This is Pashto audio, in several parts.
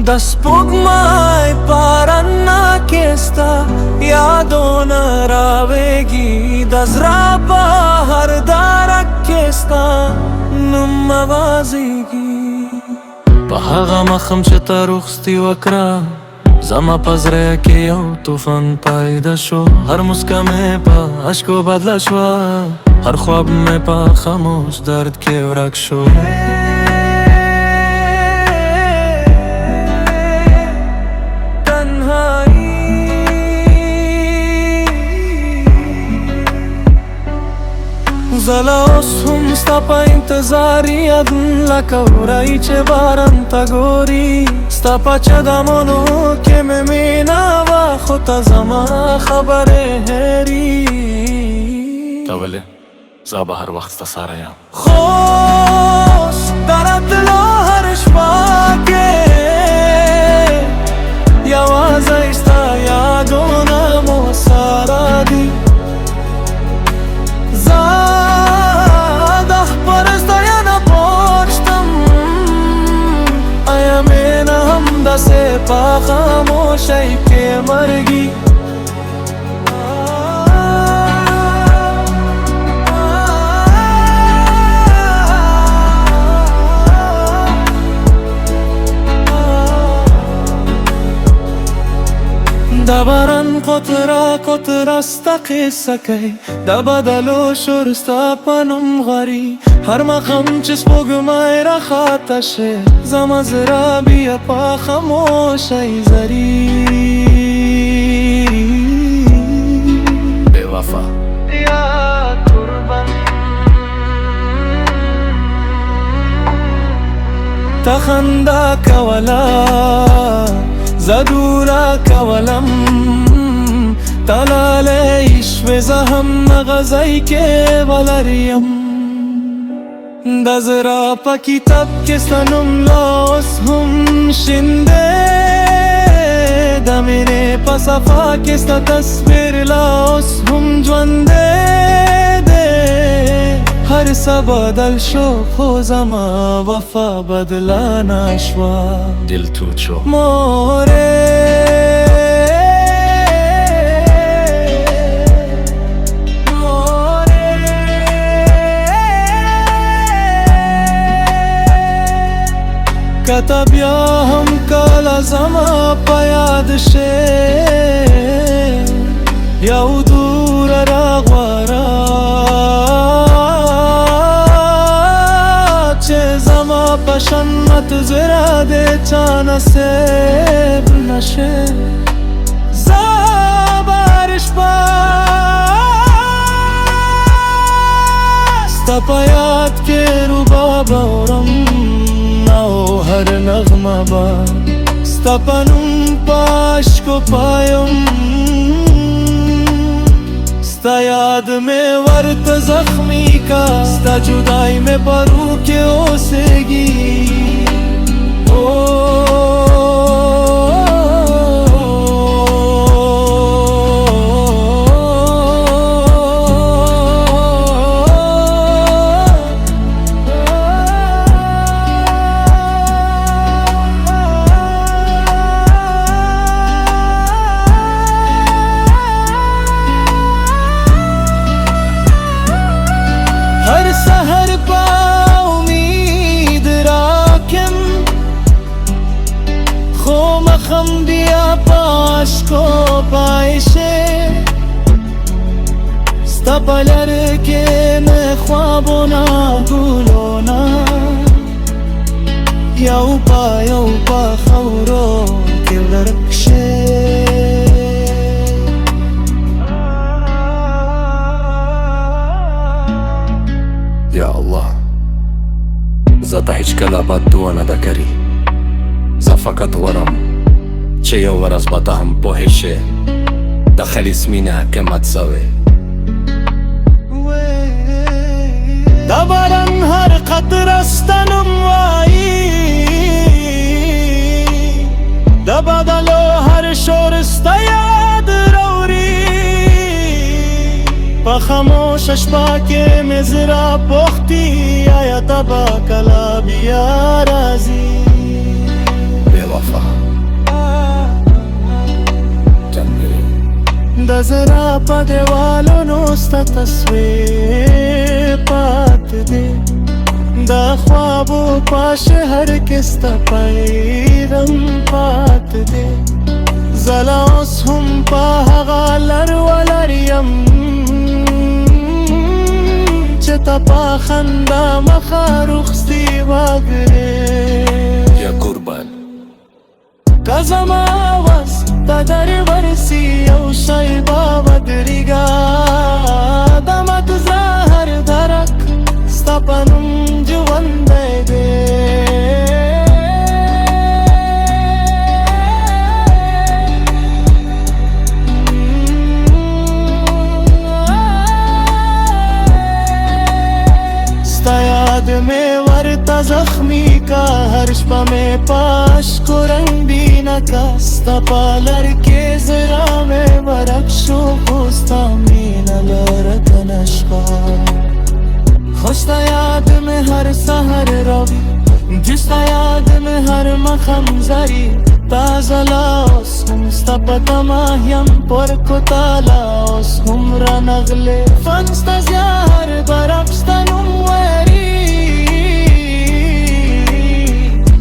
د سپوږمۍ پارنا کېستا یادونه راوېږي د زړه په هر دره کېستا نوم اوازېږي په هغه مخم چې ته رخصتي وکړه زما په زړه کې یو طوفان پیدا شو هر مسکا مې په اشکو بدله شوه هر خواب مې په خاموش درد کې ورک شو زلا اوس هم ستا په انتظار یم لکه وری چې باران ته ګوري ستا په چدمونو کې مې مینه وه خو ته زما خبرې هېري ته ولې زه به هر وخت ستا سره یم خو ستا راتلو هر شپه کې یوازې ستا یادونه مو سره دي داسې په خاموشۍ کې مرګي د باران قطره قطره ستا قصه کوي د بدلو شور ستا په نوم غري هر مقام چې سپوږمۍ راخاته شي زما زړه بیا په خاموشۍ ځري بې وفا یا قربان ته خندا کوله زه دوره کولم ته لالی شوې زه هم هغه ځای کې ولریم د زړه په کتاب کې ستا نوم لا اوس هم شین دی د مینې په صفحه کې ستا تصویر لا اوس هم ژوندی دی هر څه بدل شو خو زما وفا بدله نشوه دل توت شو مورې که ته بیا هم کله زما په یاد شې یو دوره راغوره چې زما په شان مت زړه دې چا نصیب نشي زه به هر شپه ستا په یاد کې رباب اورم او هر نغمه با ستا په نوم په اشکو پایم ستا یاد مې ورته زخمی کا ستا جدائی مې په روح کې اوسېږي خم بیا پاش کو پایشه ستا پلر کې مې خوابونه ګلونه یو په خاورو کې ورک شي یا الله زه ته هیڅکله بد دعا نه ده کړې زه فقط غواړم چې یو ورځ به ته هم پوهې شې د خلیص مینه قیمت څه وی د باران هر قطره ستا نوم وایي د بدلو هر شور ستا یاد راوړي په خاموشه شپه کې مې زړه پوښتي آیا ته به کله بیا راځي بې وفا नजरा पदे वालों नोस्ता तस्वीर पात दे दा ख्वाबो पाश हर किस्ता पैरम पात दे زلاوس هم په هغه لر ولر یم چې تا په خندا مخه رخصتي وګرې یا قربان که زما آواز ته در ورسي یو شی به ودرېږه د مات زهر درک ستا په نوم ژوندی دی में वरता जख्मी का हर शपा में पाश को रंगीना का पालर के जरा में वरक्षो पोस्ता मीन लरत नशा खुशता याद में हर सहर रवि जिसता याद में हर मखम जरी ताजलाओस हम स्तपता माह्यम पर को तालाओस हमरा नगले फंस्ता ज़्याहर बरक्स्ता नुमवरी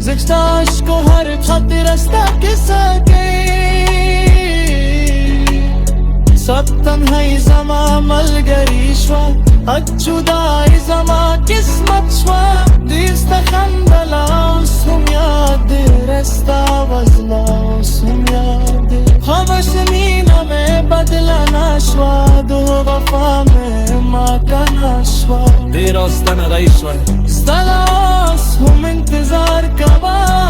زشتا عشق و هر خطر استا که ساکی سب تنهایی زما ملگری شوا حد جدای زما قسمت شوا دیست خندلاوس هم یاد رستا وزلاوس هم یاد خامش مینا میں بدلا نشوا دو وفا میں ماکا نشوا دیر آستان غیشوان استلاوس هم انتظار کبا